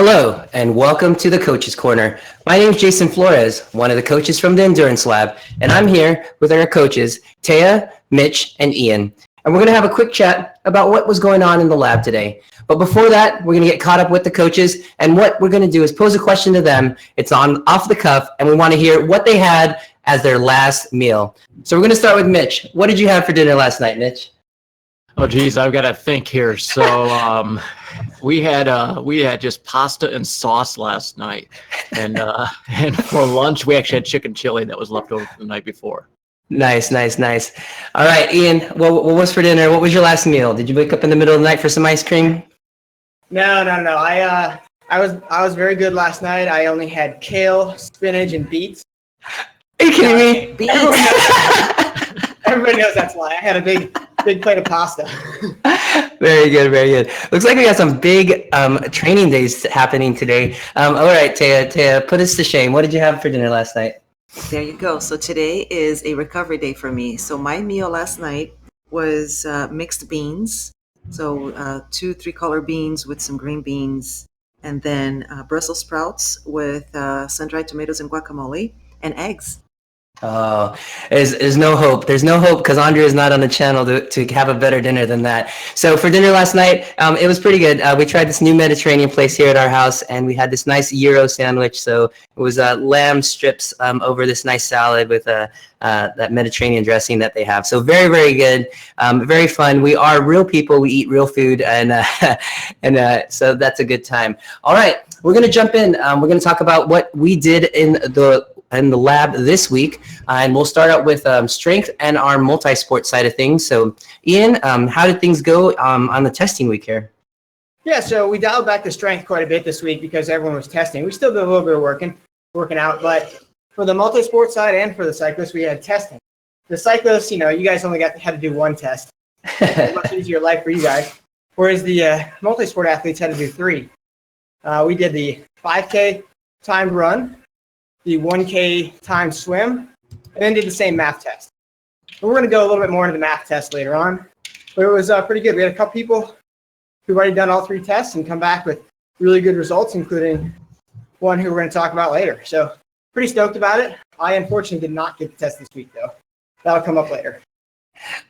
Hello, and welcome to the Coaches Corner. My name is Jason Flores, one of the coaches from the Endurance Lab, and I'm here with our coaches, Taya, Mitch, and Ian. And we're going to have a quick chat about what was going on in the lab today. But before that, we're going to get caught up with the coaches, and what we're going to do is pose a question to them. It's on off the cuff, and we want to hear what they had as their last meal. So we're going to start with Mitch. What did you have for dinner last night, Mitch? Oh, geez, I've got to think here. So we had just pasta and sauce last night, and for lunch we actually had chicken chili that was left over from the night before. Nice. All right, Ian, what was for dinner? What was your last meal? Did you wake up in the middle of the night for some ice cream? No. I was very good last night. I only had kale, spinach, and beets. Are you kidding me? Everybody knows that's why. I had a big plate of pasta. Very good. Looks like we got some big training days happening today. All right, Taya, put us to shame. What did you have for dinner last night? There you go. So today is a recovery day for me. So my meal last night was mixed beans. So 2 3-color beans with some green beans, and then Brussels sprouts with sun-dried tomatoes and guacamole, and eggs. Oh, there's no hope. There's no hope because Andrea is not on the channel to have a better dinner than that. So for dinner last night, it was pretty good. We tried this new Mediterranean place here at our house, and we had this nice gyro sandwich. So it was lamb strips over this nice salad with that Mediterranean dressing that they have. So very good, very fun. We are real people. We eat real food, and so that's a good time. All right, we're gonna jump in. We're gonna talk about what we did in the lab this week, and we'll start out with strength and our multi-sport side of things. So Ian, how did things go on the testing week here? Yeah, so we dialed back the strength quite a bit this week because everyone was testing. We still did a little bit of working out, but for the multi-sport side and for the cyclists, we had testing. The cyclists, you guys only had to do one test. It's a much easier life for you guys. Whereas the multi-sport athletes had to do 3. We did the 5K timed run, the 1K timed swim, and then did the same math test. And we're going to go a little bit more into the math test later on, but it was pretty good. We had a couple people who've already done all 3 tests and come back with really good results, including one who we're going to talk about later. So pretty stoked about it. I unfortunately did not get the test this week, though. That'll come up later.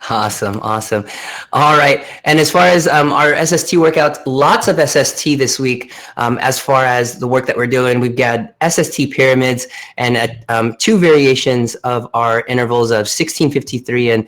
Awesome. All right. And as far as our SST workouts, lots of SST this week. As far as the work that we're doing, we've got SST pyramids and 2 variations of our intervals of 1653 and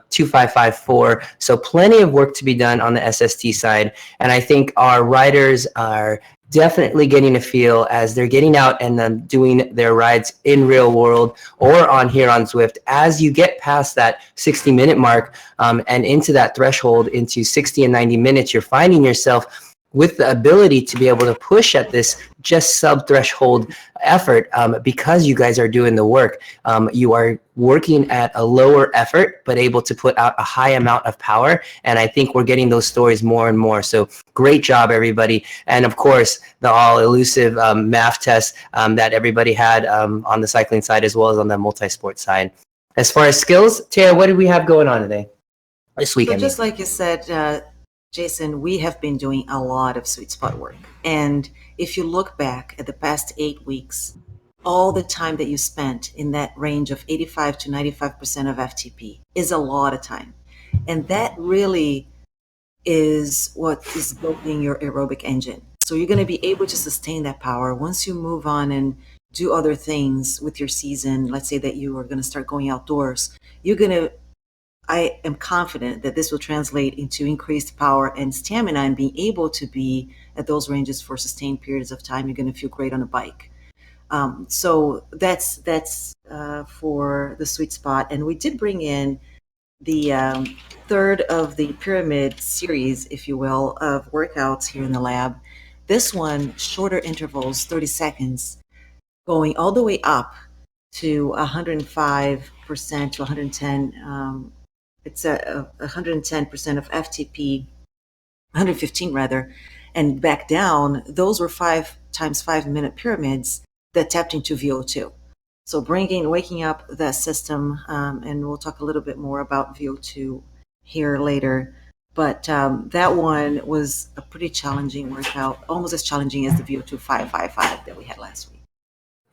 2554. So plenty of work to be done on the SST side. And I think our riders are definitely getting a feel as they're getting out and then doing their rides in real world or on here on Zwift. As you get past that 60-minute mark and into that threshold into 60 and 90 minutes, you're finding yourself with the ability to be able to push at this just sub-threshold effort because you guys are doing the work. You are working at a lower effort, but able to put out a high amount of power. And I think we're getting those stories more and more. So great job, everybody. And of course, the all elusive math test that everybody had on the cycling side as well as on the multi-sport side. As far as skills, Tara, what did we have going on today? This weekend. So just like you said, Jason, we have been doing a lot of sweet spot work. And if you look back at the past 8 weeks, all the time that you spent in that range of 85 to 95% of FTP is a lot of time. And that really is what is building your aerobic engine. So you're going to be able to sustain that power once you move on and do other things with your season. Let's say that you are going to start going outdoors. I am confident that this will translate into increased power and stamina and being able to be at those ranges for sustained periods of time. You're going to feel great on a bike. So that's for the sweet spot. And we did bring in the third of the pyramid series, if you will, of workouts here in the lab. This one, shorter intervals, 30 seconds, going all the way up to 105% to 110. It's a 110% of FTP, 115 rather, and back down. Those were 5 times 5-minute pyramids that tapped into VO2. So waking up that system, and we'll talk a little bit more about VO2 here later. But that one was a pretty challenging workout, almost as challenging as the VO2 555 that we had last week.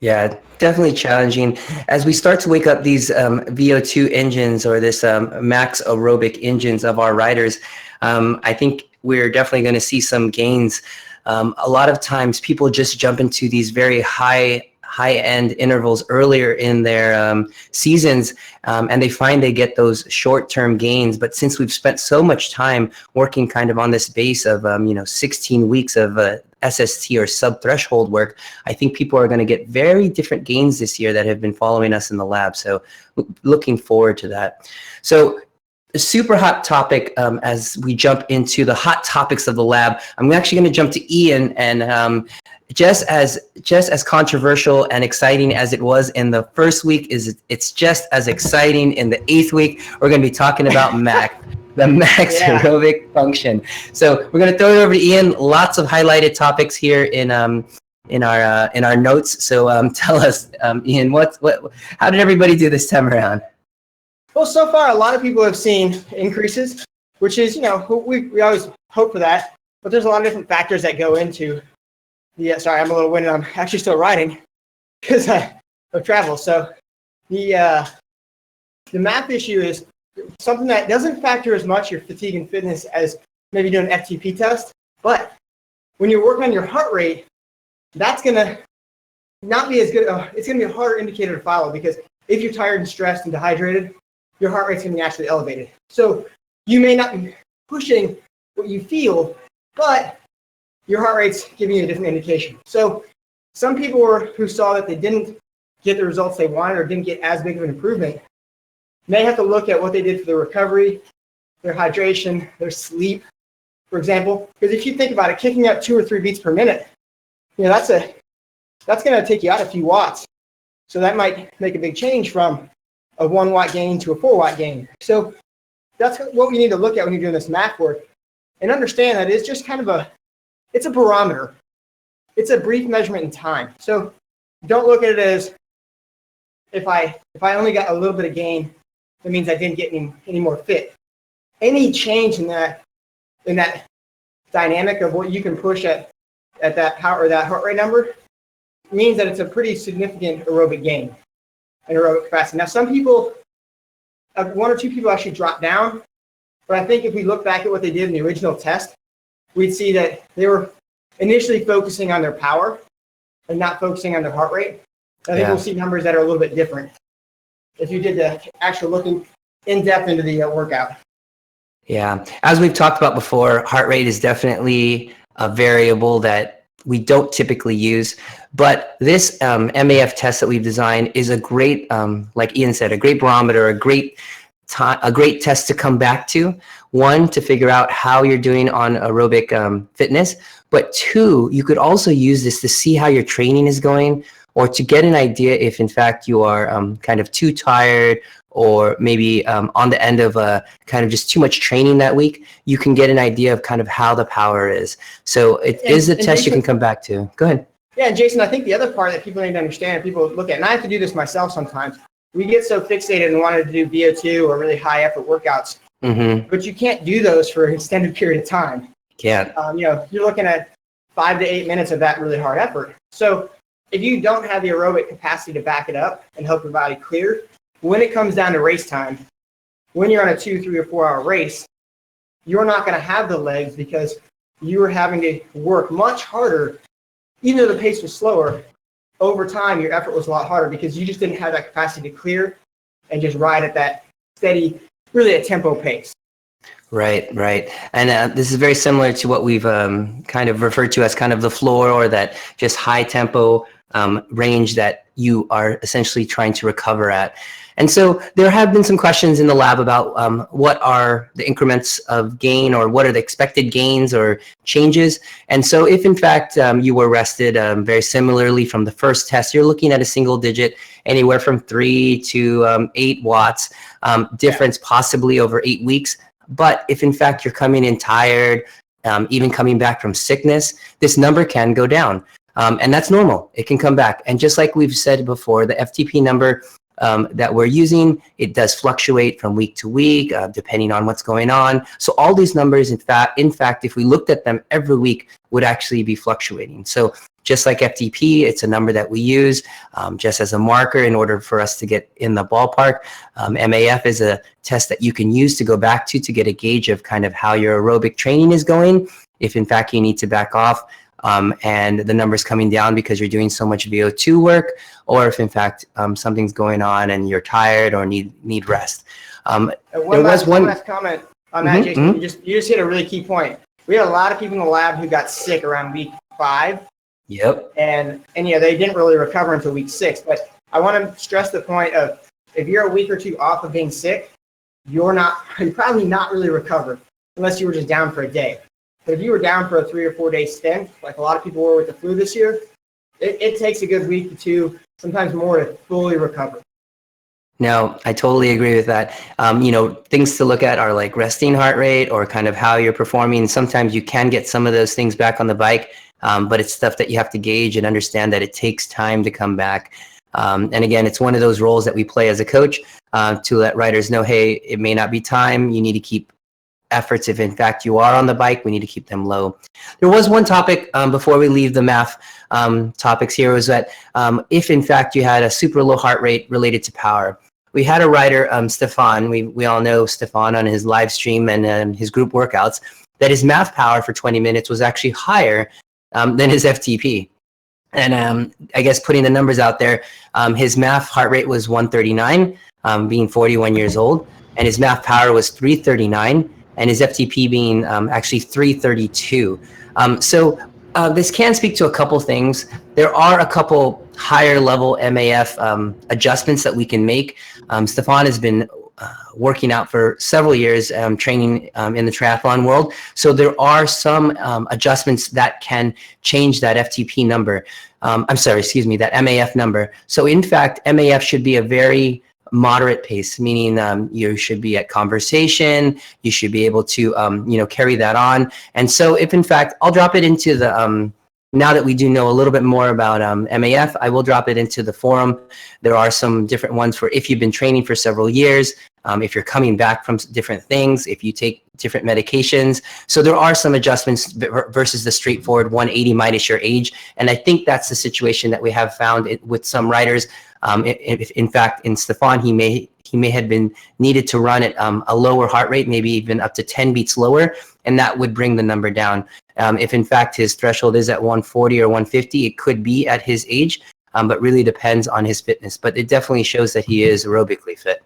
Yeah, definitely challenging. As we start to wake up these VO2 engines or this max aerobic engines of our riders, I think we're definitely going to see some gains. A lot of times people just jump into these very high-end intervals earlier in their seasons, and they find they get those short-term gains. But since we've spent so much time working kind of on this base of 16 weeks of SST or sub-threshold work, I think people are going to get very different gains this year that have been following us in the lab. So looking forward to that. So a super hot topic as we jump into the hot topics of the lab. I'm actually going to jump to Ian, and just as controversial and exciting as it was in the first week, it's just as exciting in the 8th week. We're going to be talking about the max aerobic function. So we're going to throw it over to Ian. Lots of highlighted topics here in our notes. So tell us, Ian, how did everybody do this time around? Well, so far, a lot of people have seen increases, which is, we always hope for that. But there's a lot of different factors that go into sorry, I'm a little winded. I'm actually still riding because of travel. So the math issue is something that doesn't factor as much your fatigue and fitness as maybe doing an FTP test. But when you're working on your heart rate, that's going to not be as good. It's going to be a harder indicator to follow, because if you're tired and stressed and dehydrated, your heart rate's going to be naturally elevated. So you may not be pushing what you feel, but your heart rate's giving you a different indication. So some people who saw that they didn't get the results they wanted or didn't get as big of an improvement may have to look at what they did for their recovery, their hydration, their sleep, for example. Because if you think about it, kicking up 2 or 3 beats per minute, that's going to take you out a few watts. So that might make a big change from a 1 watt gain to a 4 watt gain. So that's what we need to look at when you're doing this math work, and understand that it's just kind of it's a barometer. It's a brief measurement in time. So don't look at it as if I only got a little bit of gain, that means I didn't get any more fit. Any change in that dynamic of what you can push at that power or that heart rate number means that it's a pretty significant aerobic gain and aerobic capacity. Now, some people, 1 or 2 people actually dropped down, but I think if we look back at what they did in the original test, we'd see that they were initially focusing on their power and not focusing on their heart rate. I think we'll see numbers that are a little bit different if you did the actual looking in depth into the workout. Yeah, as we've talked about before, heart rate is definitely a variable that we don't typically use, but this MAF test that we've designed is a great, like Ian said, a great barometer, a great test to come back to. 1, to figure out how you're doing on aerobic fitness, but 2, you could also use this to see how your training is going, or to get an idea if in fact you are kind of too tired, or maybe on the end of kind of just too much training that week. You can get an idea of kind of how the power is. So it is a test you can come back to. Go ahead. Yeah, and Jason, I think the other part that people need to understand, people look at, and I have to do this myself sometimes, we get so fixated and wanted to do VO2 or really high effort workouts, but you can't do those for an extended period of time. Can't. You're looking at 5 to 8 minutes of that really hard effort. So if you don't have the aerobic capacity to back it up and help your body clear, when it comes down to race time, when you're on a 2, 3, or 4 hour race, you're not going to have the legs, because you are having to work much harder. Even though the pace was slower, over time your effort was a lot harder, because you just didn't have that capacity to clear and just ride at that steady, really a tempo pace. Right. And this is very similar to what we've kind of referred to as kind of the floor, or that just high tempo range that you are essentially trying to recover at. And so there have been some questions in the lab about what are the increments of gain, or what are the expected gains or changes. And so if in fact you were rested very similarly from the first test, you're looking at a single digit, anywhere from 3 to 8 watts difference, possibly over 8 weeks. But if in fact you're coming in tired, even coming back from sickness, this number can go down. And that's normal. It can come back. And just like we've said before, the FTP number that we're using, it does fluctuate from week to week, depending on what's going on. So all these numbers, in fact, if we looked at them every week, would actually be fluctuating. So just like FTP, it's a number that we use just as a marker in order for us to get in the ballpark. MAF is a test that you can use to go back to get a gauge of kind of how your aerobic training is going. If in fact you need to back off and the number's coming down because you're doing so much VO2 work, or if in fact something's going on and you're tired or need rest. One last comment on that, Jason. You just hit a really key point. We had a lot of people in the lab who got sick around week 5. Yep. And they didn't really recover until week 6. But I want to stress the point of, if you're a week or two off of being sick, you're probably not really recovered unless you were just down for a day. But if you were down for a 3 or 4 day stint, like a lot of people were with the flu this year, it takes a good week to 2, sometimes more, to fully recover. No, I totally agree with that. Things to look at are like resting heart rate or kind of how you're performing. Sometimes you can get some of those things back on the bike, but it's stuff that you have to gauge and understand that it takes time to come back. And again, it's one of those roles that we play as a coach to let riders know, hey, it may not be time. You need to keep efforts. If in fact you are on the bike, we need to keep them low. There was one topic before we leave the MAF topics here, was that if in fact you had a super low heart rate related to power. We had a rider, Stefan, we all know Stefan on his live stream and his group workouts, that his MAF power for 20 minutes was actually higher than his FTP. And I guess putting the numbers out there, his MAF heart rate was 139, being 41 years old, and his MAF power was 339, and his FTP being actually 332. So this can speak to a couple things. There are a couple higher level MAF adjustments that we can make. Stefan has been working out for several years, training in the triathlon world. So there are some adjustments that can change that FTP number. That MAF number. So in fact, MAF should be a very moderate pace, meaning you should be at conversation, you should be able to carry that on. And so if in fact, I'll drop it into the now that we do know a little bit more about MAF, I will drop it into the forum. There are some different ones for if you've been training for several years, if you're coming back from different things, if you take different medications. So there are some adjustments versus the straightforward 180 minus your age. And I think that's the situation that we have found with some riders. In fact, in Stefan, he may have been needed to run at a lower heart rate, maybe even up to 10 beats lower, and that would bring the number down. If in fact his threshold is at 140 or 150, it could be at his age, but really depends on his fitness. But it definitely shows that he is aerobically fit.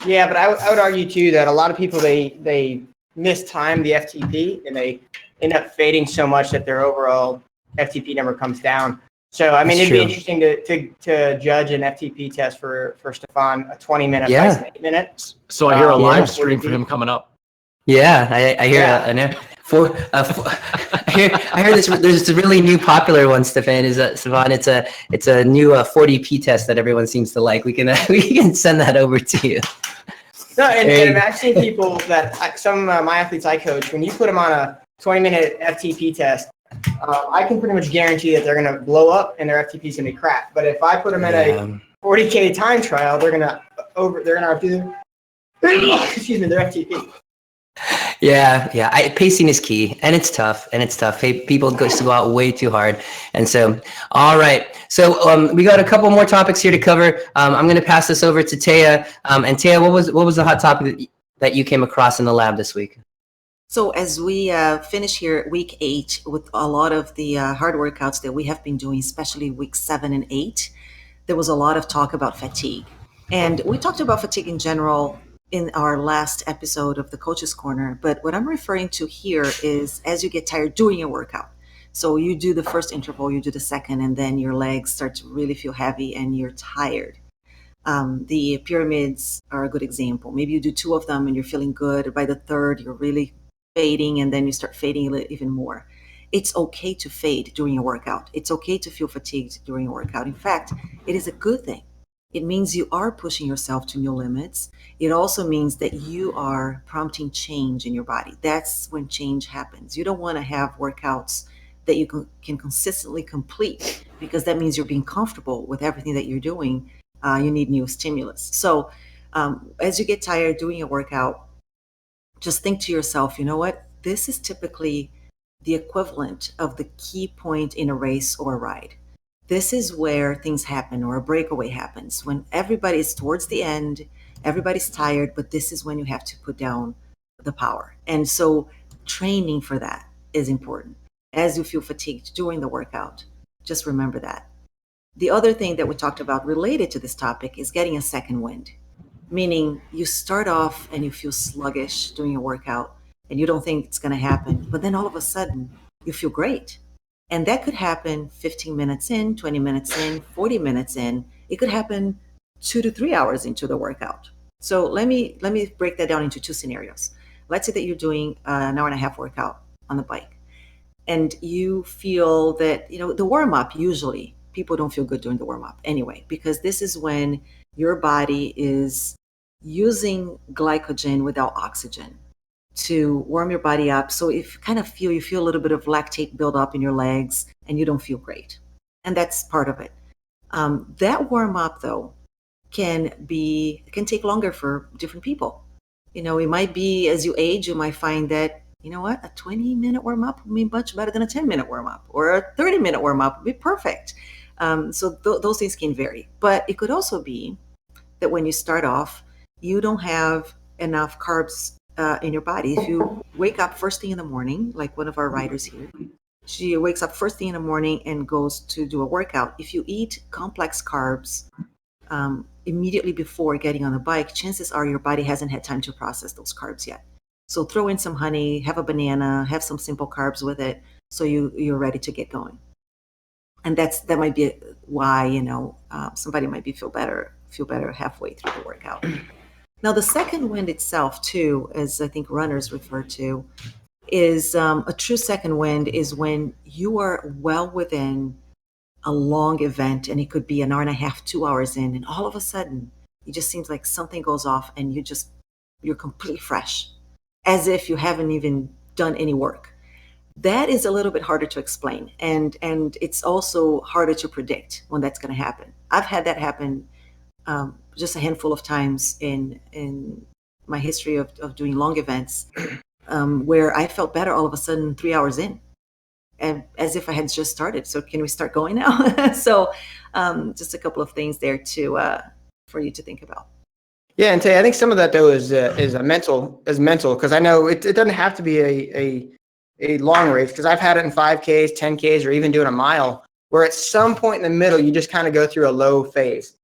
Yeah, but I would argue too that a lot of people, they mistime the FTP and they end up fading so much that their overall FTP number comes down. So I mean, it'd be interesting to judge an FTP test for Stefan, a 20-minute versus an 8-minute. So I hear a live stream for him coming up. Yeah, I hear that. I know. I heard this. There's a really new popular one, Stefan. Stefan? It's a new 40p test that everyone seems to like. We can send that over to you. No, and I've seen people that some of my athletes I coach, when you put them on a 20-minute FTP test, I can pretty much guarantee that they're going to blow up and their FTP is going to be crap. But if I put them in a 40K time trial, they're going to outdo their FTP. Yeah. Pacing is key, and it's tough. Hey, people go out way too hard, and so all right. So we got a couple more topics here to cover. I'm going to pass this over to Taya. And Taya, what was the hot topic that you came across in the lab this week? So as we finish here week 8 with a lot of the hard workouts that we have been doing, especially week 7 and 8, there was a lot of talk about fatigue. And we talked about fatigue in general in our last episode of the Coach's Corner. But what I'm referring to here is as you get tired doing your workout. So you do the first interval, you do the second, and then your legs start to really feel heavy and you're tired. The pyramids are a good example. Maybe you do 2 of them and you're feeling good. By the third, you're really fading, and then you start fading even more. It's okay to fade during your workout. It's okay to feel fatigued during your workout. In fact, it is a good thing. It means you are pushing yourself to new limits. It also means that you are prompting change in your body. That's when change happens. You don't want to have workouts that you can consistently complete, because that means you're being comfortable with everything that you're doing. You need new stimulus. So as you get tired doing a workout, just think to yourself, you know what? This is typically the equivalent of the key point in a race or a ride. This is where things happen or a breakaway happens when everybody's towards the end, everybody's tired, but this is when you have to put down the power. And so training for that is important. As you feel fatigued during the workout, just remember that. The other thing that we talked about related to this topic is getting a second wind, meaning you start off and you feel sluggish doing a workout and you don't think it's going to happen, but then all of a sudden you feel great. And that could happen 15 minutes in, 20 minutes in, 40 minutes in. It could happen 2 to 3 hours into the workout. So let me break that down into two scenarios. Let's say that you're doing an hour and a half workout on the bike and you feel that, the warm up, usually people don't feel good during the warm up anyway, because this is when your body is using glycogen without oxygen to warm your body up. So if you feel a little bit of lactate build up in your legs and you don't feel great. And that's part of it. That warm up though can take longer for different people. It might be as you age, you might find that, a 20-minute warm up would be much better than a 10-minute warm up, or a 30-minute warm up would be perfect. So those things can vary. But it could also be that when you start off, you don't have enough carbs in your body. If you wake up first thing in the morning, like one of our riders here, she wakes up first thing in the morning and goes to do a workout. If you eat complex carbs immediately before getting on the bike, chances are your body hasn't had time to process those carbs yet. So throw in some honey, have a banana, have some simple carbs with it, so you're ready to get going. And that might be why somebody might feel better halfway through the workout. Now, the second wind itself, too, as I think runners refer to, is a true second wind is when you are well within a long event, and it could be an hour and a half, 2 hours in, and all of a sudden, it just seems like something goes off, and you're completely fresh, as if you haven't even done any work. That is a little bit harder to explain, and it's also harder to predict when that's going to happen. I've had that happen just a handful of times in my history of doing long events, where I felt better all of a sudden 3 hours in, and as if I had just started. So can we start going now? So just a couple of things there for you to think about. Yeah, and I think some of that though is mental, because I know it doesn't have to be a long race, because I've had it in 5Ks, 10Ks, or even doing a mile, where at some point in the middle you just kind of go through a low phase,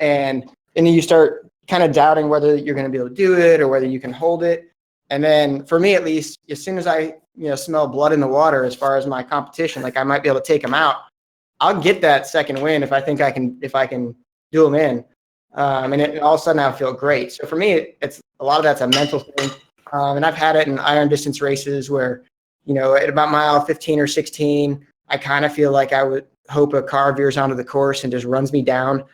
and then you start kind of doubting whether you're going to be able to do it or whether you can hold it. And then for me, at least, as soon as I smell blood in the water as far as my competition, like I might be able to take them out, I'll get that second win if I think I can do them in. And all of a sudden I feel great. So for me, it's a lot of that's a mental thing. And I've had it in iron distance races where, at about mile 15 or 16, I kind of feel like I would hope a car veers onto the course and just runs me down.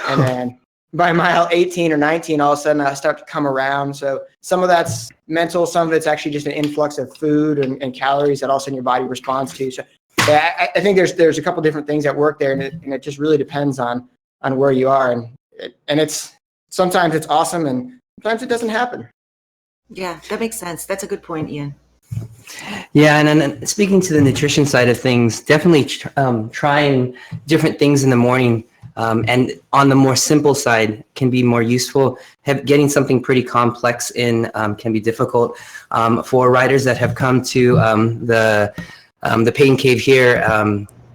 And then by mile 18 or 19, all of a sudden I start to come around. So some of that's mental, some of it's actually just an influx of food and calories that all of a sudden your body responds to. So yeah, I think there's a couple different things that work there, and it just really depends on where you are. And it's sometimes it's awesome, and sometimes it doesn't happen. Yeah, that makes sense. That's a good point, Ian. Yeah, and then speaking to the nutrition side of things, definitely trying different things in the morning, and on the more simple side can be more useful. Getting something pretty complex in can be difficult for riders that have come to the pain cave here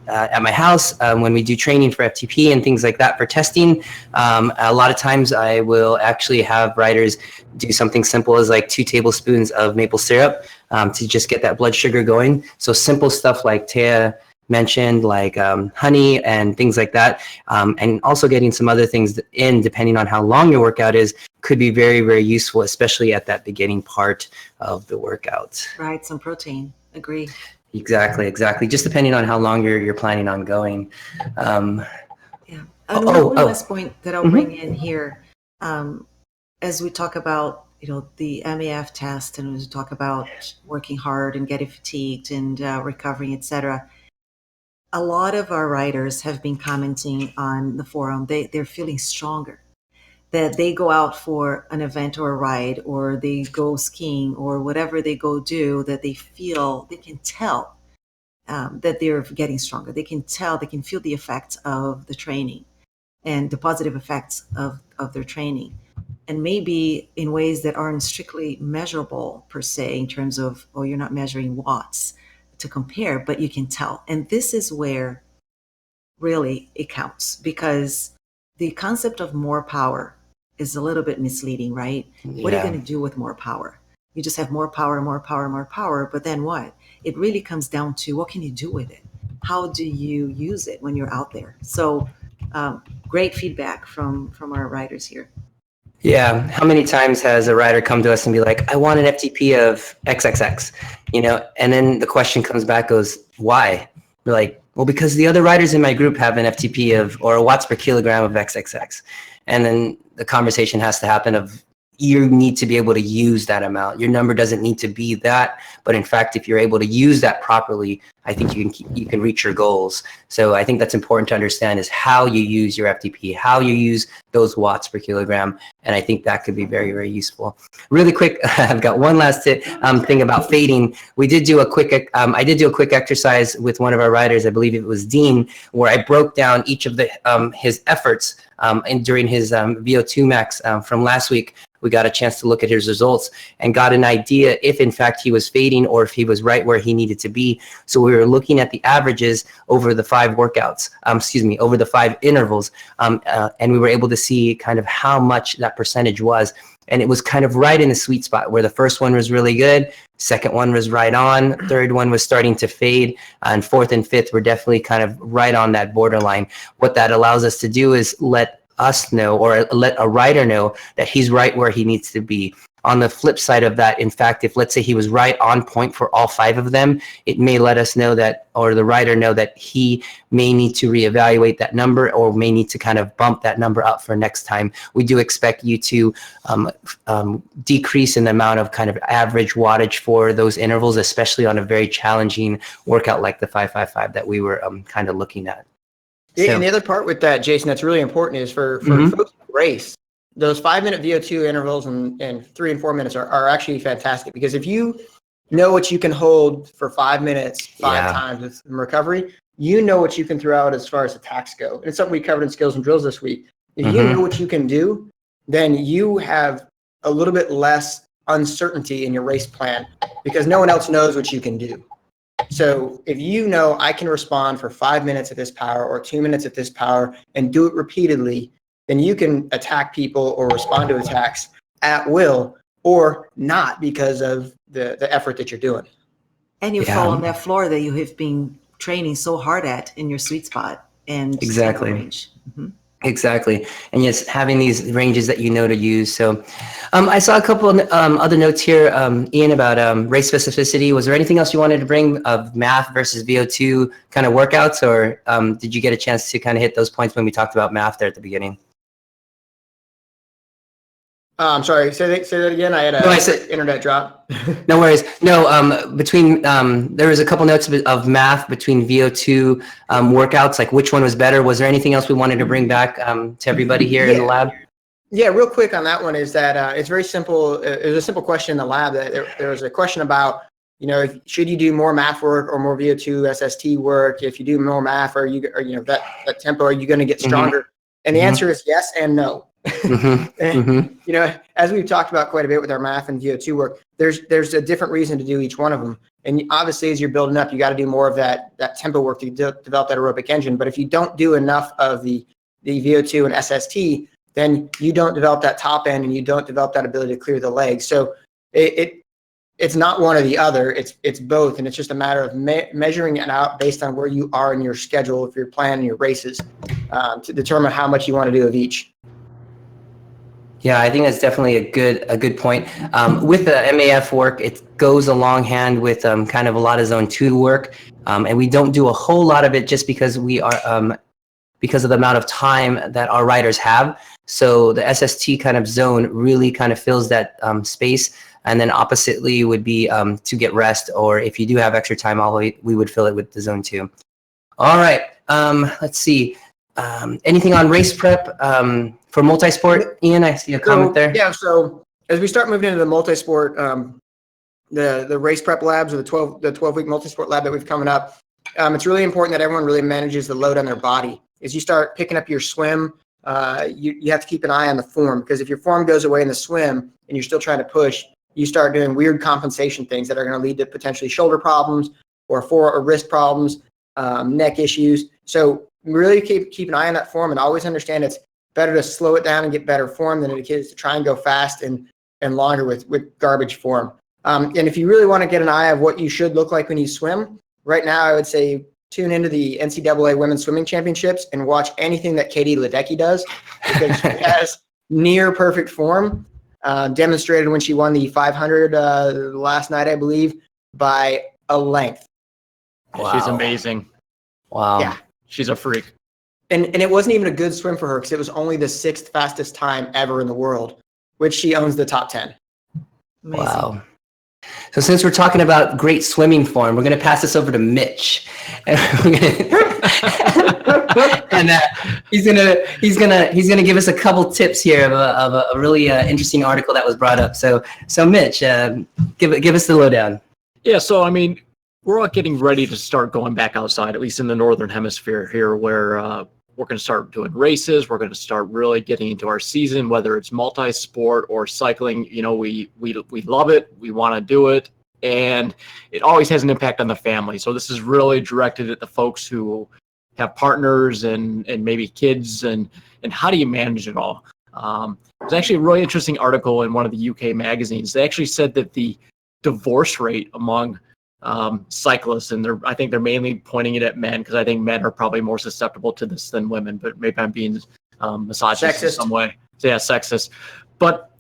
at my house when we do training for FTP and things like that for testing. A lot of times I will actually have riders do something simple as like 2 tablespoons of maple syrup to just get that blood sugar going. So simple stuff like Taya mentioned, like honey and things like that. And also getting some other things in, depending on how long your workout is, could be very, very useful, especially at that beginning part of the workout. Right, some protein. Agree. Exactly. Just depending on how long you're planning on going. Yeah. And one last point that I'll bring in here, as we talk about, the MAF test, and as we talk about working hard and getting fatigued and recovering, etc. a lot of our riders have been commenting on the forum. They're feeling stronger, that they go out for an event or a ride, or they go skiing or whatever they go do, that they feel, they can tell that they're getting stronger. They can tell, they can feel the effects of the training and the positive effects of their training. And maybe in ways that aren't strictly measurable per se, in terms of, oh, you're not measuring watts to compare, but you can tell. And this is where really it counts, because the concept of more power is a little bit misleading, right? What are you Yeah. going to do with more power? You just have more power, more power, more power, but then what? It really comes down to, what can you do with it? How do you use it when you're out there? So great feedback from our riders here. Yeah. How many times has a rider come to us and be like, I want an FTP of XXX, and then the question comes back, goes, why? We're like, well, because the other riders in my group have an FTP or watts per kilogram of XXX. And then the conversation has to happen of, you need to be able to use that amount. Your number doesn't need to be that, but in fact, if you're able to use that properly, I think you can reach your goals. So I think that's important to understand, is how you use your FTP, how you use those watts per kilogram, and I think that could be very, very useful. Really quick, I've got one last thing about fading. I did do a quick exercise with one of our riders, I believe it was Dean, where I broke down each of his efforts during his VO2 max from last week. We got a chance to look at his results and got an idea if in fact he was fading or if he was right where he needed to be. So we were looking at the averages over the 5 workouts, over the 5 intervals. And we were able to see kind of how much that percentage was. And it was kind of right in the sweet spot, where the first one was really good, second one was right on, third one was starting to fade, and fourth and fifth were definitely kind of right on that borderline. What that allows us to do is let us know, or let a rider know, that he's right where he needs to be. On the flip side of that, in fact, if let's say he was right on point for all 5 of them, it may let us know that, or the rider know, that he may need to reevaluate that number, or may need to kind of bump that number up for next time. We do expect you to decrease in the amount of kind of average wattage for those intervals, especially on a very challenging workout like the 555 that we were kind of looking at. Yeah, and the other part with that, Jason, that's really important is for folks who race, those 5-minute VO2 intervals and 3 and 4 minutes are actually fantastic, because if you know what you can hold for 5 minutes, 5 times with recovery, you know what you can throw out as far as attacks go. And it's something we covered in skills and drills this week. If you know what you can do, then you have a little bit less uncertainty in your race plan, because no one else knows what you can do. So if you know, I can respond for 5 minutes at this power or 2 minutes at this power and do it repeatedly, then you can attack people or respond to attacks at will, or not, because of the effort that you're doing. And you fall on that floor that you have been training so hard at in your sweet spot and Exactly. range. Exactly. And yes, having these ranges that you know to use. So I saw a couple of other notes here, Ian, about race specificity. Was there anything else you wanted to bring of math versus VO2 kind of workouts, or did you get a chance to kind of hit those points when we talked about math there at the beginning? I'm sorry, say that again. I had an internet drop. No worries. No, between there was a couple notes of math between VO2 workouts, like which one was better. Was there anything else we wanted to bring back to everybody here in the lab? Yeah, real quick on that one is that it's very simple. It was a simple question in the lab. That there was a question about, should you do more math work or more VO2 SST work? If you do more math, or that tempo, are you going to get stronger? And the answer is yes and no. As we've talked about quite a bit with our math and VO2 work, there's a different reason to do each one of them. And obviously, as you're building up, you got to do more of that tempo work to develop that aerobic engine. But if you don't do enough of the VO2 and SST, then you don't develop that top end, and you don't develop that ability to clear the legs. So it's not one or the other. It's both, and it's just a matter of measuring it out based on where you are in your schedule, if you're planning your races, to determine how much you want to do of each. Yeah, I think that's definitely a good point. With the MAF work, it goes along hand with kind of a lot of zone 2 work, and we don't do a whole lot of it just because we are because of the amount of time that our riders have. So the SST kind of zone really kind of fills that space, and then oppositely would be to get rest, or if you do have extra time, we would fill it with the zone 2. All right. Let's see. Anything on race prep for multisport? Ian, I see a comment there. Yeah. So as we start moving into the multisport, the race prep labs, or the 12-week multisport lab that we've coming up, it's really important that everyone really manages the load on their body. As you start picking up your swim, you have to keep an eye on the form, because if your form goes away in the swim and you're still trying to push, you start doing weird compensation things that are going to lead to potentially shoulder problems or wrist problems, neck issues. So really keep an eye on that form, and always understand it's better to slow it down and get better form than it is to try and go fast and longer with garbage form. And if you really want to get an eye of what you should look like when you swim, right now I would say tune into the NCAA Women's Swimming Championships and watch anything that Katie Ledecky does, because she has near perfect form, demonstrated when she won the 500 last night, I believe, by a length. Wow. She's amazing. Wow. Yeah. She's a freak. And it wasn't even a good swim for her, because it was only the 6th fastest time ever in the world, which she owns the top 10. Amazing. Wow. So since we're talking about great swimming form, we're going to pass this over to Mitch, and he's gonna give us a couple tips here of a really interesting article that was brought up. So Mitch, give us the lowdown. Yeah. So I mean, we're all getting ready to start going back outside, at least in the Northern Hemisphere here, where we're going to start doing races. We're going to start really getting into our season, whether it's multi-sport or cycling. You know, we love it. We want to do it. And it always has an impact on the family. So this is really directed at the folks who have partners and maybe kids, and how do you manage it all? There's actually a really interesting article in one of the UK magazines. They actually said that the divorce rate among cyclists, and I think they're mainly pointing it at men, because I think men are probably more susceptible to this than women, but maybe I'm being misogynist in some way. So, yeah, sexist. But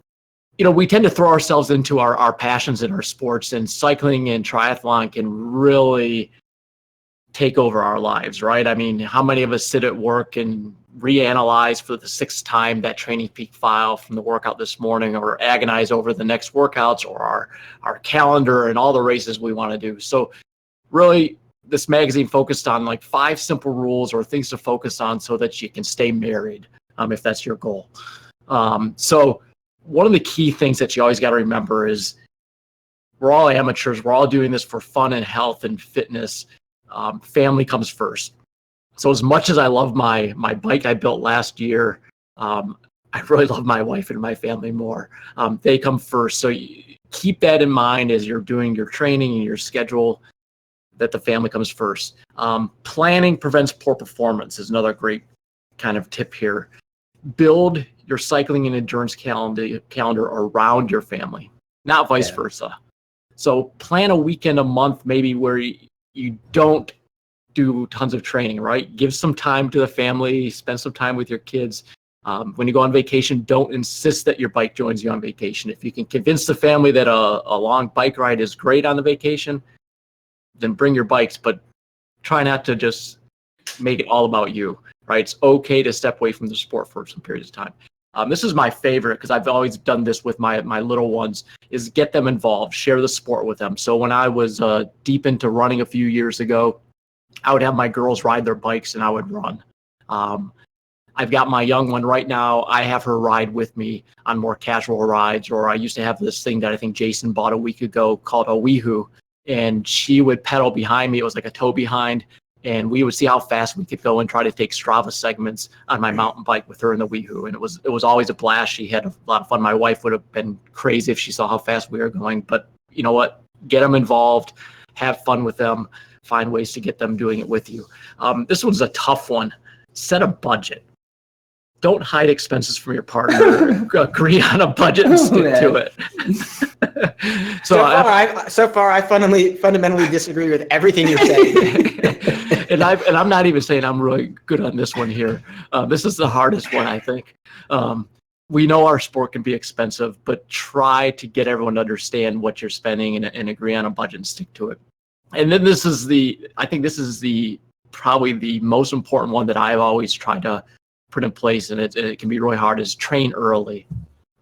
you know, we tend to throw ourselves into our passions in our sports, and cycling and triathlon can really take over our lives, right? I mean, how many of us sit at work and reanalyze for the 6th time that training peak file from the workout this morning, or agonize over the next workouts, or our calendar and all the races we want to do? So really, this magazine focused on like 5 simple rules or things to focus on so that you can stay married, if that's your goal. So one of the key things that you always got to remember is we're all amateurs. We're all doing this for fun and health and fitness. Family comes first. So as much as I love my bike I built last year, I really love my wife and my family more. They come first. So keep that in mind as you're doing your training and your schedule, that the family comes first. Planning prevents poor performance is another great kind of tip here. Build your cycling and endurance calendar around your family, not vice versa. So plan a weekend a month, maybe where you don't do tons of training, right? Give some time to the family, spend some time with your kids. When you go on vacation, don't insist that your bike joins you on vacation. If you can convince the family that a long bike ride is great on the vacation, then bring your bikes, but try not to just make it all about you, right? It's okay to step away from the sport for some periods of time. This is my favorite, because I've always done this with my little ones, is get them involved, share the sport with them. So when I was deep into running a few years ago, I would have my girls ride their bikes and I would run. I've got my young one right now. I have her ride with me on more casual rides, or I used to have this thing that I think Jason bought a week ago called a Weehoo, and she would pedal behind me. It was like a tow behind, and we would see how fast we could go and try to take Strava segments on my mountain bike with her in the Weehoo. And it was always a blast. She had a lot of fun. My wife would have been crazy if she saw how fast we were going, but you know what? Get them involved, have fun with them, find ways to get them doing it with you. This one's a tough one. Set a budget. Don't hide expenses from your partner. Agree on a budget and stick to it. So far, I fundamentally disagree with everything you're saying. and I'm not even saying I'm really good on this one here. This is the hardest one, I think. We know our sport can be expensive, but try to get everyone to understand what you're spending and agree on a budget and stick to it. And then this is probably the most important one that I've always tried to put in place, and it can be really hard, is train early.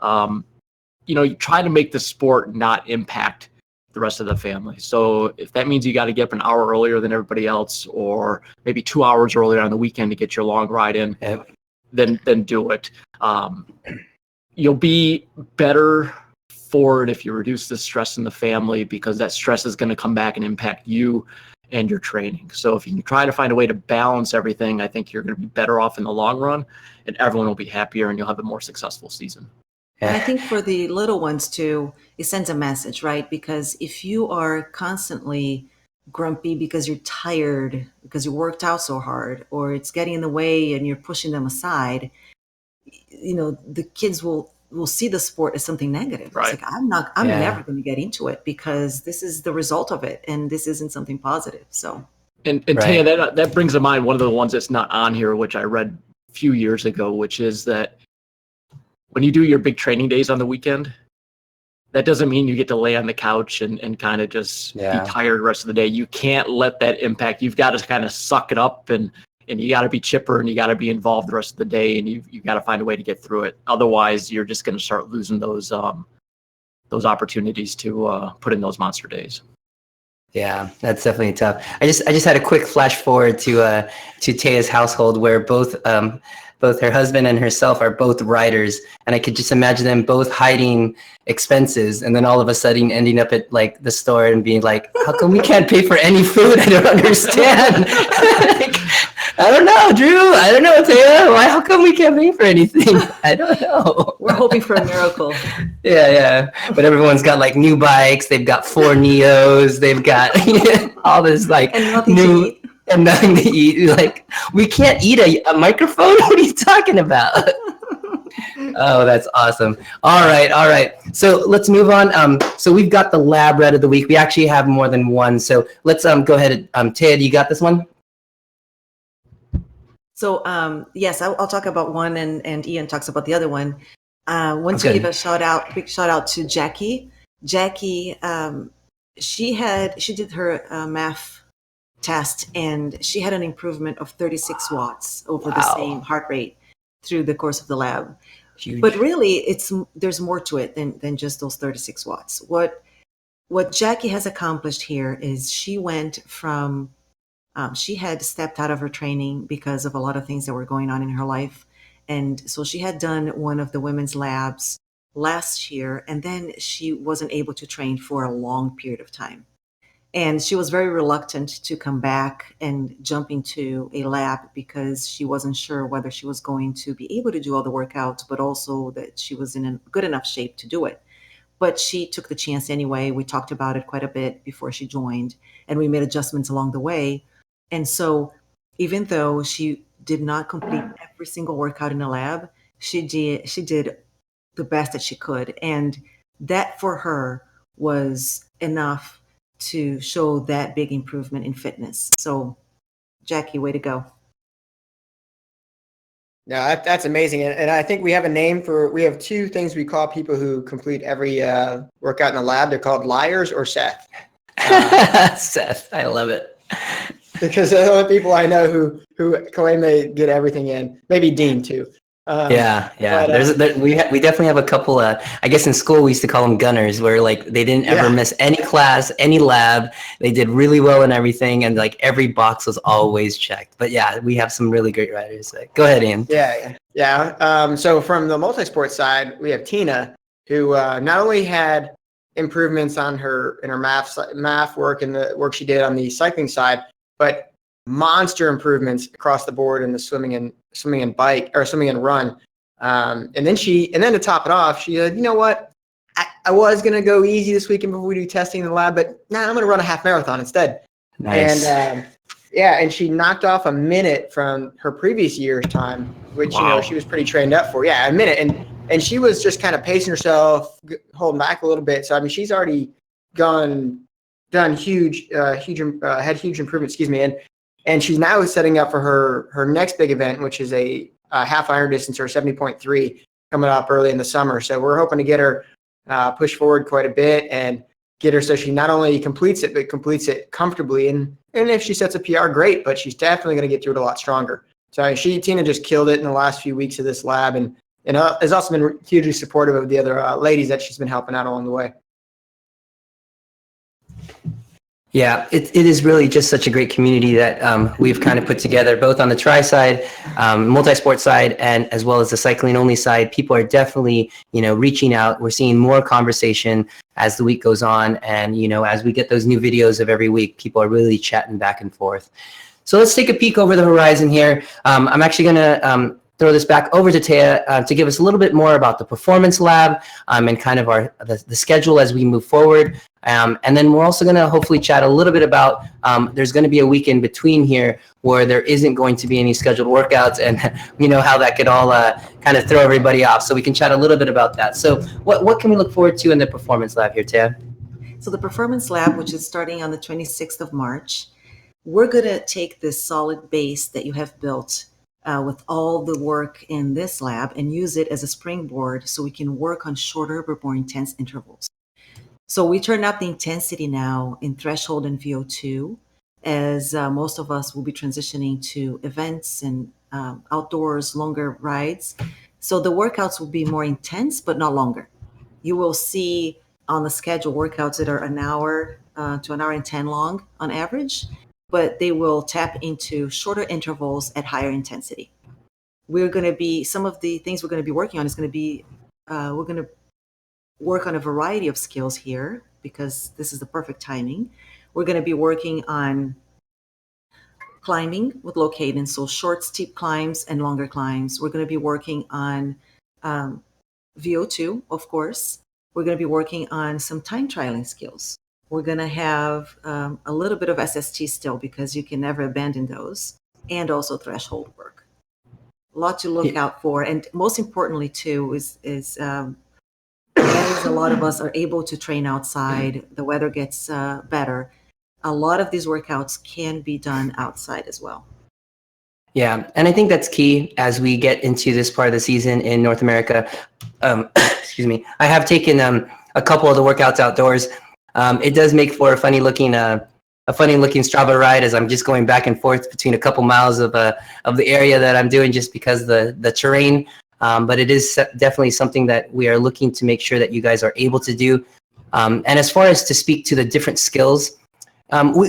You try to make the sport not impact the the rest of the family. So if that means you got to get up an hour earlier than everybody else, or maybe 2 hours earlier on the weekend to get your long ride in, then do it. You'll be better for it if you reduce the stress in the family, because that stress is going to come back and impact you and your training. So if you can try to find a way to balance everything, I think you're going to be better off in the long run, and everyone will be happier, and you'll have a more successful season. And I think for the little ones too, it sends a message, right? Because if you are constantly grumpy because you're tired, because you worked out so hard, or it's getting in the way and you're pushing them aside, the kids will see the sport as something negative. Right. It's like, I'm never going to get into it because this is the result of it, and this isn't something positive. So, and Taya, that brings to mind one of the ones that's not on here, which I read a few years ago, which is that when you do your big training days on the weekend, that doesn't mean you get to lay on the couch and kind of just be tired the rest of the day. You can't let that impact. You've got to kind of suck it up, and you got to be chipper, and you got to be involved the rest of the day, and you got to find a way to get through it. Otherwise, you're just going to start losing those opportunities to put in those monster days. Yeah, that's definitely tough. I just had a quick flash forward to Taya's household, where both her husband and herself are both writers, and I could just imagine them both hiding expenses, and then all of a sudden ending up at like the store and being like, "How come we can't pay for any food? I don't understand." I don't know, Drew. I don't know, Taya. Why? How come we can't pay for anything? I don't know. We're hoping for a miracle. Yeah. But everyone's got like new bikes. They've got 4 Neos. They've got all this like And nothing new to eat. and nothing to eat. Like, we can't eat a microphone? What are you talking about? Oh, that's awesome. All right. So let's move on. So we've got the lab red of the week. We actually have more than one. So let's go ahead. Taya, do you got this one? So yes, I'll talk about one, and Ian talks about the other one. Want to give a big shout out to Jackie. Jackie, she did her math test, and she had an improvement of 36 watts over the same heart rate through the course of the lab. Huge. But really, there's more to it than just those 36 watts. What Jackie has accomplished here is she went from she had stepped out of her training because of a lot of things that were going on in her life. And so she had done one of the women's labs last year, and then she wasn't able to train for a long period of time. And she was very reluctant to come back and jump into a lab because she wasn't sure whether she was going to be able to do all the workouts, but also that she was in a good enough shape to do it. But she took the chance anyway. We talked about it quite a bit before she joined, and we made adjustments along the way. And so even though she did not complete every single workout in the lab, she did the best that she could. And that for her was enough to show that big improvement in fitness. So Jackie, way to go. No, that's amazing. And I think we have we have 2 things we call people who complete every workout in the lab. They're called liars or Seth. Seth, I love it. Because they're the only people I know who claim they get everything in. Maybe Dean too. Yeah. But, We definitely have a couple. I guess in school we used to call them gunners, where like they didn't ever miss any class, any lab. They did really well in everything, and like every box was always checked. But yeah, we have some really great riders. Go ahead, Ian. Yeah. So from the multi-sport side, we have Tina, who not only had improvements in her math work and the work she did on the cycling side, but monster improvements across the board in the swimming and run. And then to top it off, she said, you know what? I was going to go easy this weekend before we do testing in the lab, but I'm going to run a half marathon instead. Nice. And and she knocked off a minute from her previous year's time, which she was pretty trained up for. Yeah, a minute. And she was just kind of pacing herself, holding back a little bit. So I mean, she's already done huge improvement. And she's now setting up for her next big event, which is a half iron distance or 70.3 coming up early in the summer. So we're hoping to get her push forward quite a bit and get her so she not only completes it, but completes it comfortably. And if she sets a PR, great, but she's definitely going to get through it a lot stronger. So Tina just killed it in the last few weeks of this lab, and has also been hugely supportive of the other ladies that she's been helping out along the way. Yeah, it is really just such a great community that we've kind of put together, both on the tri side, multi-sport side, and as well as the cycling only side. People are definitely, reaching out. We're seeing more conversation as the week goes on, and as we get those new videos of every week, people are really chatting back and forth. So let's take a peek over the horizon here. I'm actually going to throw this back over to Taya to give us a little bit more about the performance lab and kind of the schedule as we move forward. And then we're also going to hopefully chat a little bit about there's going to be a week in between here where there isn't going to be any scheduled workouts, and how that could all kind of throw everybody off. So we can chat a little bit about that. So what can we look forward to in the performance lab here, Taya? So the performance lab, which is starting on the 26th of March, we're going to take this solid base that you have built with all the work in this lab and use it as a springboard so we can work on shorter but more intense intervals. So we turn up the intensity now in threshold and VO2, as most of us will be transitioning to events and outdoors, longer rides. So the workouts will be more intense, but not longer. You will see on the schedule workouts that are an hour to an hour and 10 long on average, but they will tap into shorter intervals at higher intensity. Some of the things we're going to be working on is going to be, we're going to work on a variety of skills here because this is the perfect timing. We're going to be working on climbing with low cadence, so short, steep climbs and longer climbs. We're going to be working on VO2, of course. We're going to be working on some time trialing skills. We're going to have a little bit of SST still because you can never abandon those, and also threshold work. A lot to look out for. And most importantly, too, is as a lot of us are able to train outside, the weather gets better. A lot of these workouts can be done outside as well. Yeah, and I think that's key as we get into this part of the season in North America. Excuse me. I have taken a couple of the workouts outdoors. It does make for a funny looking Strava ride as I'm just going back and forth between a couple miles of the area that I'm doing just because the terrain. But it is definitely something that we are looking to make sure that you guys are able to do. And as far as to speak to the different skills,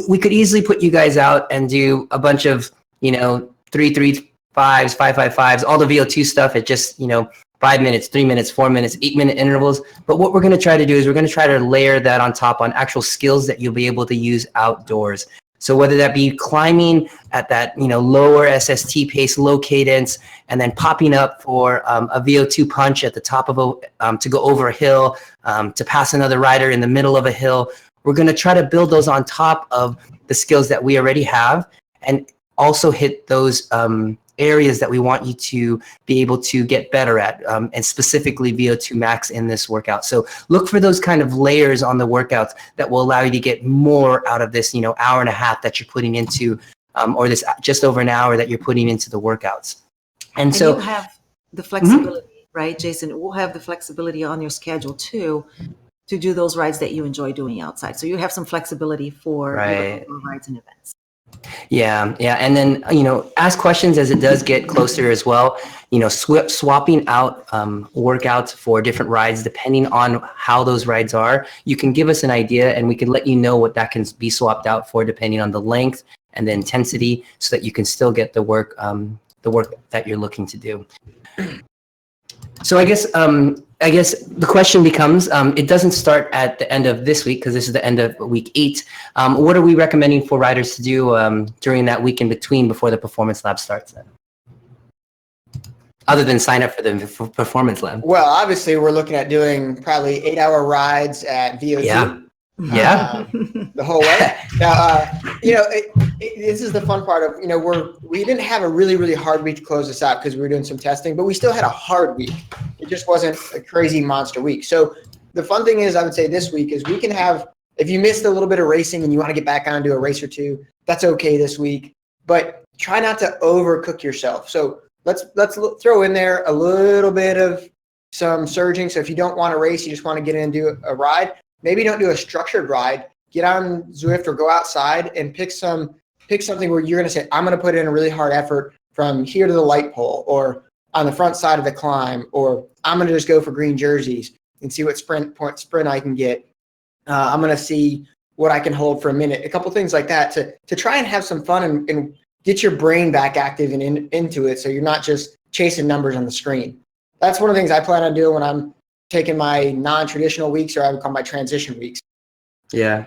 we could easily put you guys out and do a bunch of 3-3-5s, 5-5-5s, all the VO2 stuff at just 5 minutes, 3 minutes, 4 minutes, 8-minute intervals. But what we're going to try to do is we're going to try to layer that on top on actual skills that you'll be able to use outdoors. So whether that be climbing at that lower SST pace, low cadence, and then popping up for a VO2 punch at the top of to go over a hill, to pass another rider in the middle of a hill, we're going to try to build those on top of the skills that we already have, and also hit those areas that we want you to be able to get better at, and specifically VO2 max in this workout. So look for those kind of layers on the workouts that will allow you to get more out of this, hour and a half that you're putting into, or this just over an hour that you're putting into the workouts. And so you have the flexibility, right, Jason? We'll have the flexibility on your schedule too, to do those rides that you enjoy doing outside. So you have some flexibility for right. rides and events. Yeah. And then, ask questions as it does get closer as well. Swapping out workouts for different rides, depending on how those rides are. You can give us an idea and we can let you know what that can be swapped out for, depending on the length and the intensity, so that you can still get the work that you're looking to do. So I guess the question becomes, it doesn't start at the end of this week because this is the end of week 8. What are we recommending for riders to do during that week in between before the performance lab starts then? Other than sign up for the performance lab? Well, obviously we're looking at doing probably 8-hour rides at VO2. Yeah. The whole way. Now, this is the fun part of, we didn't have a really, really hard week to close this out because we were doing some testing, but we still had a hard week. It just wasn't a crazy monster week. So the fun thing is, I would say this week is we can have, if you missed a little bit of racing and you want to get back on and do a race or two, that's okay this week, but try not to overcook yourself. So let's throw in there a little bit of some surging. So if you don't want to race, you just want to get in and do a ride, maybe don't do a structured ride. Get on Zwift or go outside and pick something where you're going to say, I'm going to put in a really hard effort from here to the light pole, or on the front side of the climb, or I'm going to just go for green jerseys and see what sprint I can get. I'm going to see what I can hold for a minute, a couple things like that to try and have some fun and get your brain back active and into it. So you're not just chasing numbers on the screen. That's one of the things I plan on doing when I'm taking my non-traditional weeks, or I would call my transition weeks. Yeah.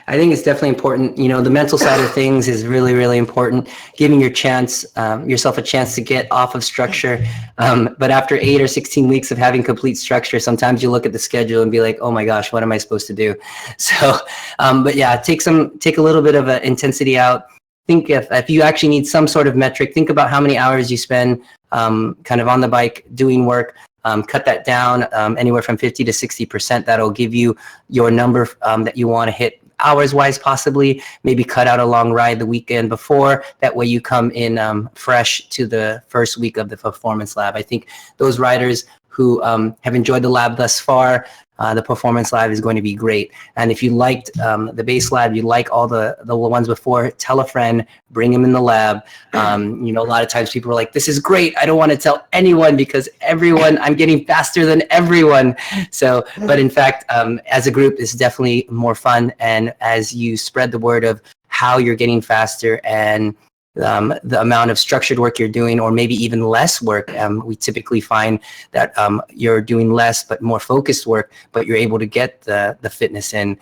I think it's definitely important. You know, the mental side of things is really, really important. Giving yourself a chance to get off of structure. But after 8 or 16 weeks of having complete structure, sometimes you look at the schedule and be like, oh my gosh, what am I supposed to do? So, but yeah, take a little bit of intensity out. Think if you actually need some sort of metric, think about how many hours you spend kind of on the bike doing work. Cut that down anywhere from 50 to 60%. That'll give you your number that you want to hit hours-wise, possibly. Maybe cut out a long ride the weekend before. That way you come in fresh to the first week of the performance lab. I think those riders who have enjoyed the lab thus far, the performance lab is going to be great. And if you liked the base lab, you like all the ones before, tell a friend, bring them in the lab. You know, a lot of times people are like, this is great. I don't want to tell anyone because I'm getting faster than everyone. So, but in fact, as a group, it's definitely more fun. And as you spread the word of how you're getting faster and the amount of structured work you're doing, or maybe even less work. We typically find that you're doing less but more focused work, but you're able to get the fitness in.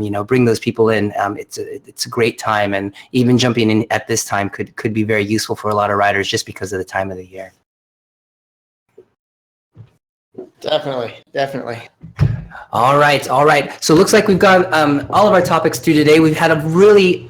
You know, bring those people in. It's a great time, and even jumping in at this time could be very useful for a lot of riders just because of the time of the year. Definitely. All right. So it looks like we've got all of our topics through today. We've had a really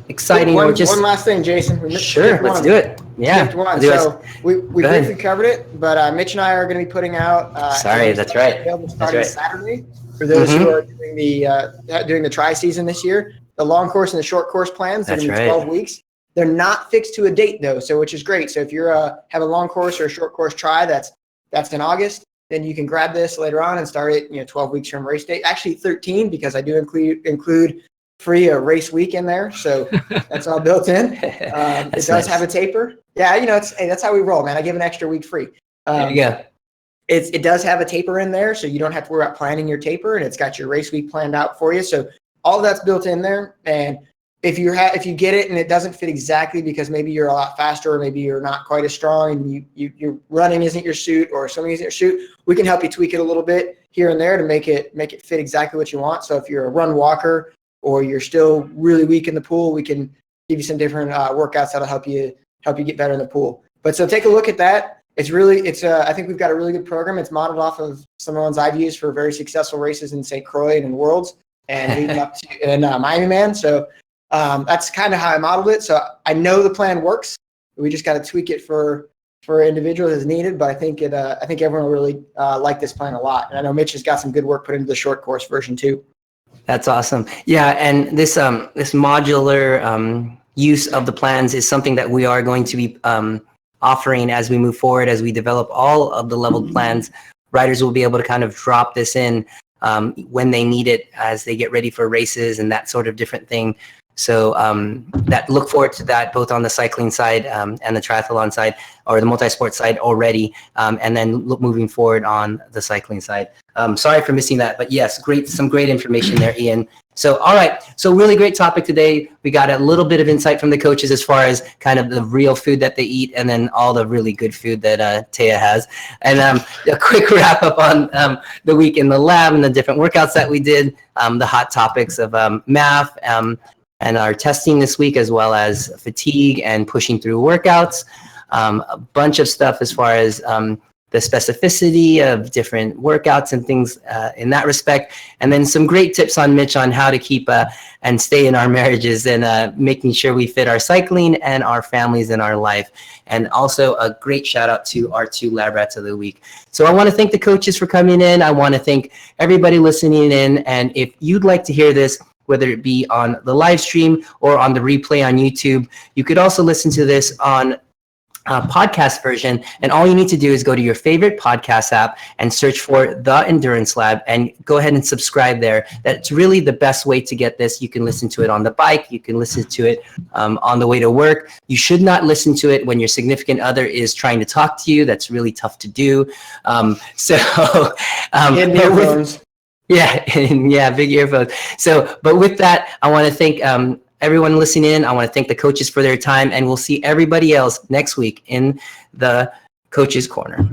exciting. One last thing, Jason. Sure, let's do it. Yeah. So we briefly covered it, but Mitch and I are going to be putting out. That's right. Starting Saturday for those who are doing the tri-season this year. The long course and the short course plans. They're going to be 12 weeks. They're not fixed to a date though, so which is great. So if you're have a long course or a short course tri that's in August, then you can grab this later on and start it, 12 weeks from race date. Actually 13, because I do include free a race week in there. So that's all built in. It does have a taper. Yeah, that's how we roll, man. I give an extra week free. There you go. It does have a taper in there, so you don't have to worry about planning your taper, and it's got your race week planned out for you. So all of that's built in there. And if you get it and it doesn't fit exactly because maybe you're a lot faster or maybe you're not quite as strong and your running isn't your suit or something isn't your suit, we can help you tweak it a little bit here and there to make it fit exactly what you want. So if you're a run walker or you're still really weak in the pool, we can give you some different workouts that'll help you get better in the pool. But so take a look at that. I think we've got a really good program. It's modeled off of some of the ones I've used for very successful races in St. Croix and in Worlds and leading up to in Miami Man. So that's kind of how I modeled it. So I know the plan works. We just got to tweak it for individuals as needed. But I think everyone will really like this plan a lot. And I know Mitch has got some good work put into the short course version too. That's awesome. Yeah, and this modular use of the plans is something that we are going to be offering as we move forward, as we develop all of the leveled plans. Riders will be able to kind of drop this in when they need it as they get ready for races and that sort of different thing. So look forward to that both on the cycling side and the triathlon side or the multi-sport side already, and then moving forward on the cycling side. Sorry for missing that, but yes, some great information there, Ian. So, all right. So really great topic today. We got a little bit of insight from the coaches as far as kind of the real food that they eat and then all the really good food that Taya has. And a quick wrap up on the week in the lab and the different workouts that we did, the hot topics of math, and our testing this week, as well as fatigue and pushing through workouts. A bunch of stuff as far as the specificity of different workouts and things in that respect. And then some great tips on Mitch on how to keep and stay in our marriages and making sure we fit our cycling and our families in our life. And also a great shout out to our 2 lab rats of the week. So I want to thank the coaches for coming in. I want to thank everybody listening in. And if you'd like to hear this, whether it be on the live stream or on the replay on YouTube, you could also listen to this on podcast version. And all you need to do is go to your favorite podcast app and search for The Endurance Lab and go ahead and subscribe there. That's really the best way to get this. You can listen to it on the bike. You can listen to it on the way to work. You should not listen to it when your significant other is trying to talk to you. That's really tough to do. Yeah, and yeah, big earphones. So, but with that, I want to thank everyone listening in. I want to thank the coaches for their time, and we'll see everybody else next week in the Coaches Corner.